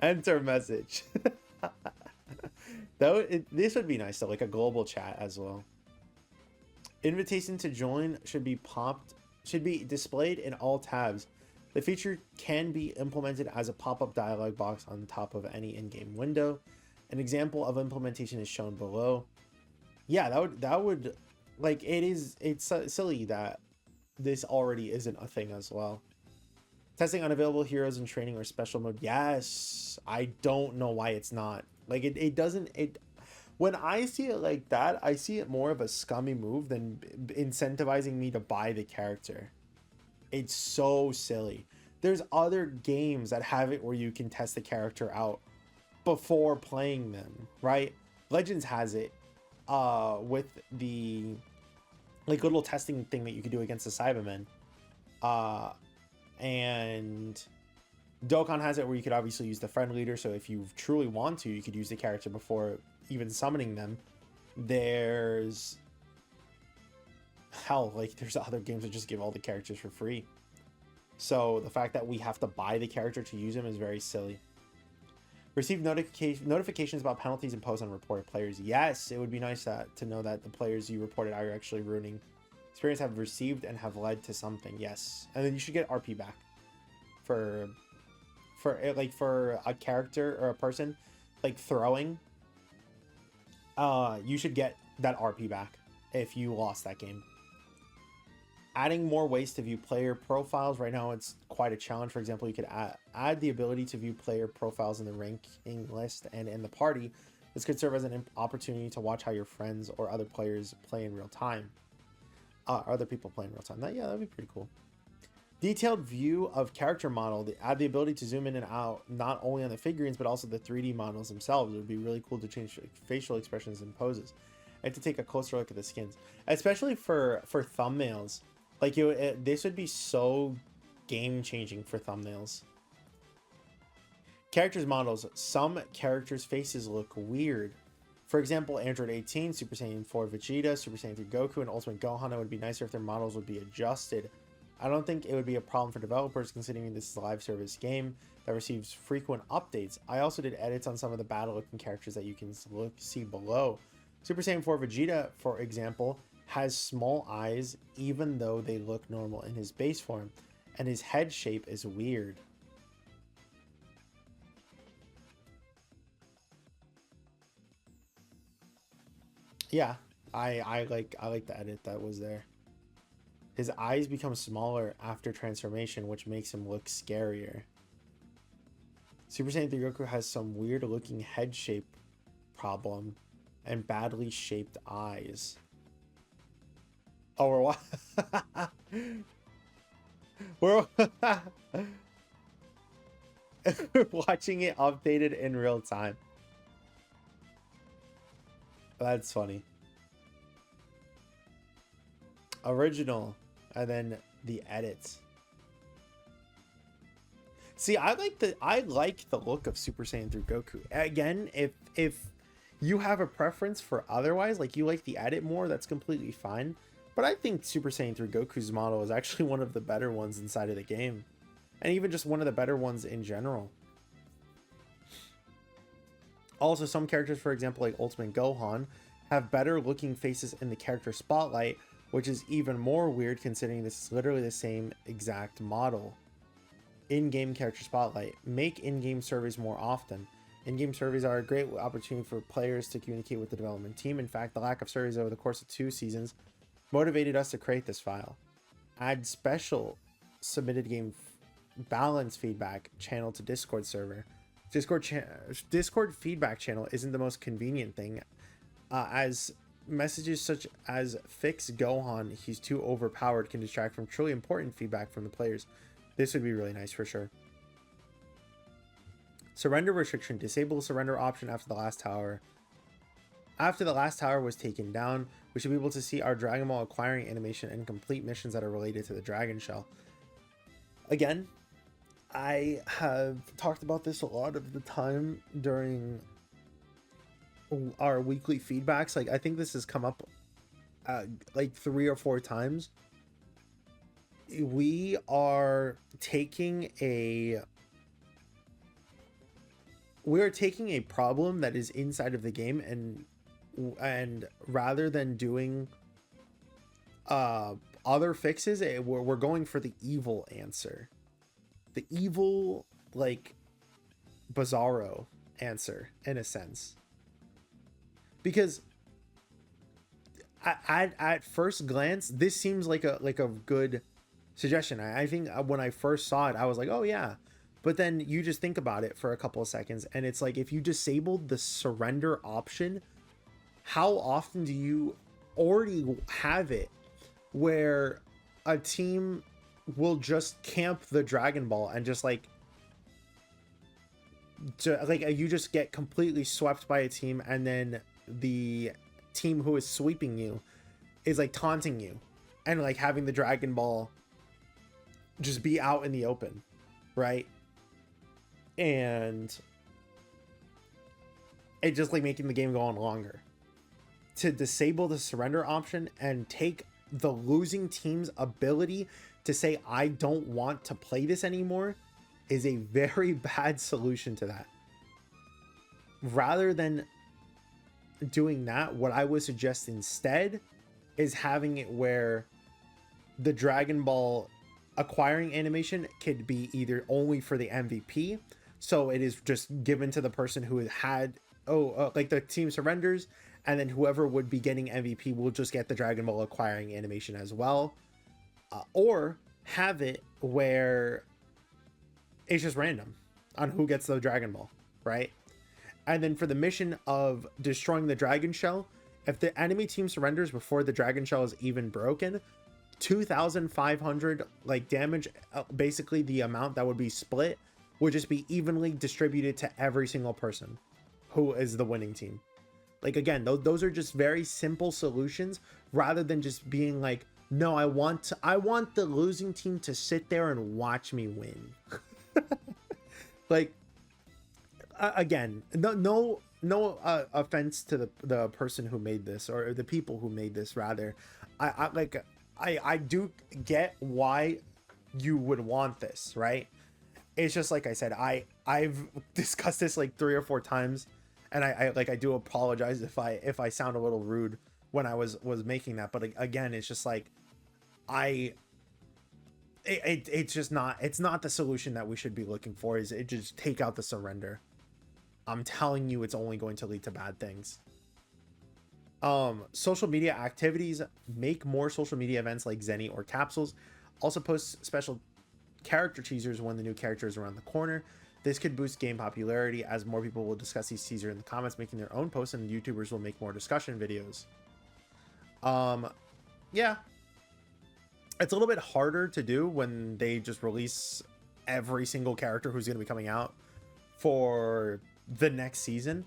Enter message. This would be nice though, like a global chat as well. Invitation to join should be displayed in all tabs. The feature can be implemented as a pop-up dialog box on top of any in-game window. An example of implementation is shown below. Yeah, that would like it's silly that this already isn't a thing as well. Testing unavailable heroes in training or special mode. Yes, I don't know why it's not. Like it doesn't it. When I see it like that, I see it more of a scummy move than incentivizing me to buy the character. It's so silly. There's other games that have it where you can test the character out before playing them, right? Legends has it with the like little testing thing that you could do against the Cybermen. Uh and Dokkan has it where you could obviously use the friend leader, so if you truly want to, you could use the character before even summoning them. There's hell, like there's other games that just give all the characters for free. So the fact that we have to buy the character to use him is very silly. Receive notifications about penalties imposed on reported players. Yes, it would be nice to know that the players you reported are actually ruining experience have received and have led to something. Yes, and then you should get RP back for a character or a person like throwing. You should get that RP back if you lost that game. Adding more ways to view player profiles. Right now, it's quite a challenge. For example, you could add the ability to view player profiles in the ranking list and in the party. This could serve as an opportunity to watch how your friends or other players play in real time. Other people play in real time. That'd be pretty cool. Detailed view of character model. Add the ability to zoom in and out, not only on the figurines, but also the 3D models themselves. It would be really cool to change facial expressions and poses. And to take a closer look at the skins. Especially for thumbnails. Like, this would be so game-changing for thumbnails. Characters models. Some characters' faces look weird. For example, Android 18, Super Saiyan 4 Vegeta, Super Saiyan 3 Goku, and Ultimate Gohan. It would be nicer if their models would be adjusted. I don't think it would be a problem for developers considering this is a live service game that receives frequent updates. I also did edits on some of the battle-looking characters that you can see below. Super Saiyan 4 Vegeta, for example, has small eyes even though they look normal in his base form, and his head shape is weird. Yeah, I like the edit that was there. His eyes become smaller after transformation, which makes him look scarier. Super Saiyan 3 Goku has some weird looking head shape problem and badly shaped eyes. Oh, we're watching it updated in real time. That's funny. Original, and then the edits. See, I like the look of Super Saiyan 3 Goku. Again, if you have a preference for otherwise, like you like the edit more, that's completely fine. But I think Super Saiyan 3 Goku's model is actually one of the better ones inside of the game. And even just one of the better ones in general. Also, some characters, for example, like Ultimate Gohan, have better looking faces in the character spotlight, which is even more weird considering this is literally the same exact model. In-game character spotlight. Make in-game surveys more often. In-game surveys are a great opportunity for players to communicate with the development team. In fact, the lack of surveys over the course of 2 seasons motivated us to create this file. Add special submitted game balance feedback channel to Discord server. Discord feedback channel isn't the most convenient thing, as messages such as "fix Gohan, he's too overpowered" can distract from truly important feedback from the players. This would be really nice for sure. Surrender restriction. Disable the surrender option after the last tower. After the last tower was taken down, we should be able to see our Dragon Ball acquiring animation and complete missions that are related to the Dragon Shell. Again, I have talked about this a lot of the time during our weekly feedbacks. Like, I think this has come up like 3 or 4 times. We are taking a problem that is inside of the game, and rather than doing other fixes, we're going for the evil answer, the evil, like, Bizarro answer in a sense, because at first glance, this seems like a good suggestion. I think when I first saw it, I was like, oh yeah. But then you just think about it for a couple of seconds, and it's like, if you disabled the surrender option, how often do you already have it where a team will just camp the Dragon Ball and just like you just get completely swept by a team, and then the team who is sweeping you is like taunting you and like having the Dragon Ball just be out in the open, right? And it just like making the game go on longer. To disable the surrender option and take the losing team's ability to say, I don't want to play this anymore, is a very bad solution to that. Rather than doing that, what I would suggest instead is having it where the Dragon Ball acquiring animation could be either only for the MVP, so it is just given to the person who had like the team surrenders, and then whoever would be getting MVP will just get the Dragon Ball acquiring animation as well, or have it where it's just random on who gets the Dragon Ball, right? And then for the mission of destroying the Dragon Shell, if the enemy team surrenders before the Dragon Shell is even broken, 2,500 like damage, basically the amount that would be split, would just be evenly distributed to every single person who is the winning team. Like, again, those are just very simple solutions, rather than just being like, no, I want the losing team to sit there and watch me win. Like, again, no offense to the person who made this, or the people who made this rather. I do get why you would want this, right? It's just like I said, I've discussed this like 3 or 4 times, and I do apologize if I sound a little rude when I was making that, but again, it's just like it's just not, it's not the solution that we should be looking for. Is it just take out the surrender? I'm telling you, it's only going to lead to bad things. Social media activities: make more social media events like Zenny or capsules. Also post special character teasers when the new character is around the corner. This could boost game popularity, as more people will discuss these teasers in the comments, making their own posts, and YouTubers will make more discussion videos. Yeah, it's a little bit harder to do when they just release every single character who's going to be coming out for the next season.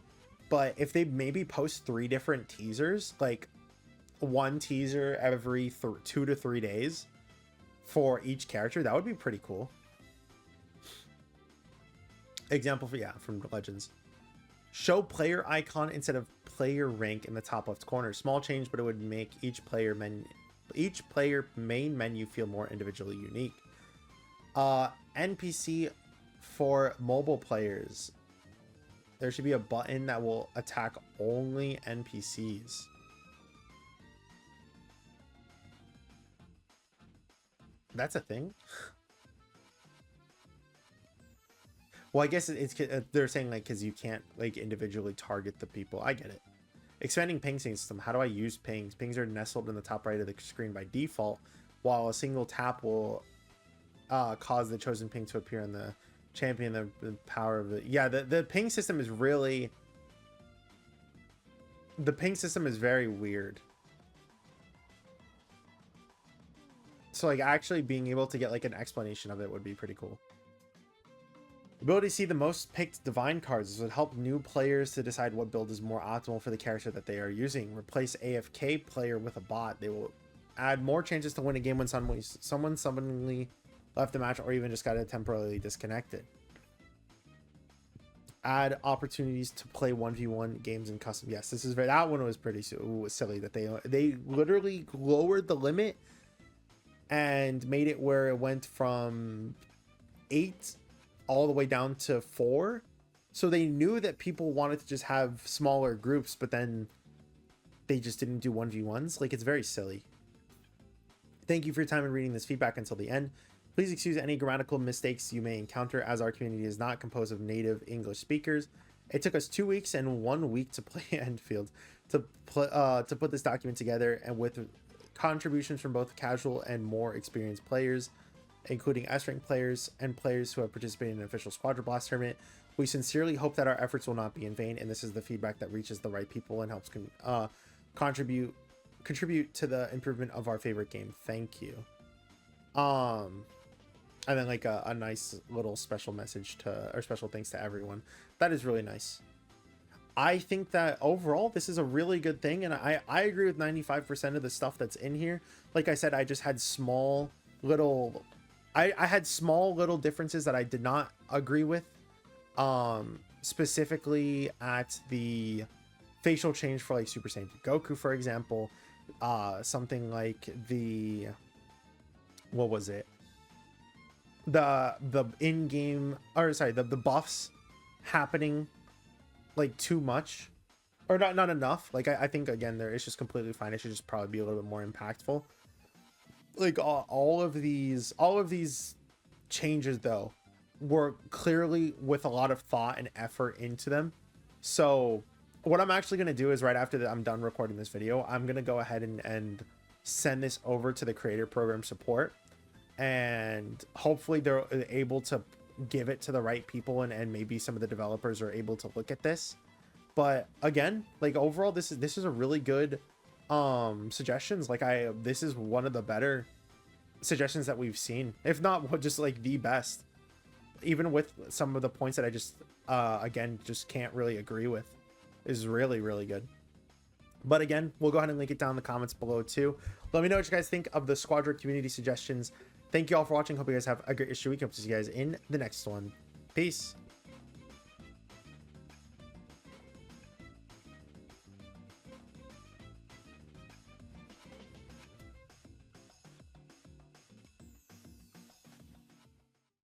But if they maybe post 3 different teasers, like one teaser every 2 to 3 days for each character, that would be pretty cool. Example for, yeah, from Legends. Show player icon instead of player rank in the top left corner. Small change, but it would make each player main menu feel more individually unique. NPC for mobile players. There should be a button that will attack only NPCs. That's a thing? Well, I guess it's they're saying like because you can't like individually target the people. I get it. Expanding ping system. How do I use pings? Pings are nestled in the top right of the screen by default, while a single tap will cause the chosen ping to appear on the champion. The power of it. Yeah, the ping system is really... The ping system is very weird. So like actually being able to get like an explanation of it would be pretty cool. Ability to see the most picked divine cards. This would help new players to decide what build is more optimal for the character that they are using. Replace AFK player with a bot. They will add more chances to win a game when someone suddenly left the match, or even just got temporarily disconnected. Add opportunities to play 1v1 games in custom. Yes, this is very, that one was pretty silly that they literally lowered the limit and made it where it went from 8 all the way down to 4. So they knew that people wanted to just have smaller groups, but then they just didn't do 1v1s. Like, it's very silly. Thank you for your time in reading this feedback until the end. Please excuse any grammatical mistakes you may encounter, as our community is not composed of native English speakers. It took us 2 weeks and 1 week to play Enfield. to put this document together, and with contributions from both casual and more experienced players, including S-rank players and players who have participated in an official Squadra Blast tournament. We sincerely hope that our efforts will not be in vain, and this is the feedback that reaches the right people and helps contribute to the improvement of our favorite game. Thank you. And then like a nice little special message or special thanks to everyone. That is really nice. I think that overall this is a really good thing, and I agree with 95% of the stuff that's in here. Like I said, I just had small little differences that I did not agree with, specifically at the facial change for like Super Saiyan Goku, for example. Something like the in-game, or sorry, the buffs happening like too much, or not enough. Like I think again there, it's just completely fine. It should just probably be a little bit more impactful. Like all of these changes though were clearly with a lot of thought and effort into them. So what I'm actually going to do is right after I'm done recording this video, I'm going to go ahead and send this over to the creator program support, and hopefully they're able to give it to the right people, and maybe some of the developers are able to look at this. But again, like overall, this is a really good suggestions. Like this is one of the better suggestions that we've seen, if not just like the best, even with some of the points that I just again just can't really agree with. Is really, really good. But again, we'll go ahead and link it down in the comments below too. Let me know what you guys think of the Squadra community suggestions. Thank you all for watching. Hope you guys have a great issue week. Hope to see you guys in the next one. Peace.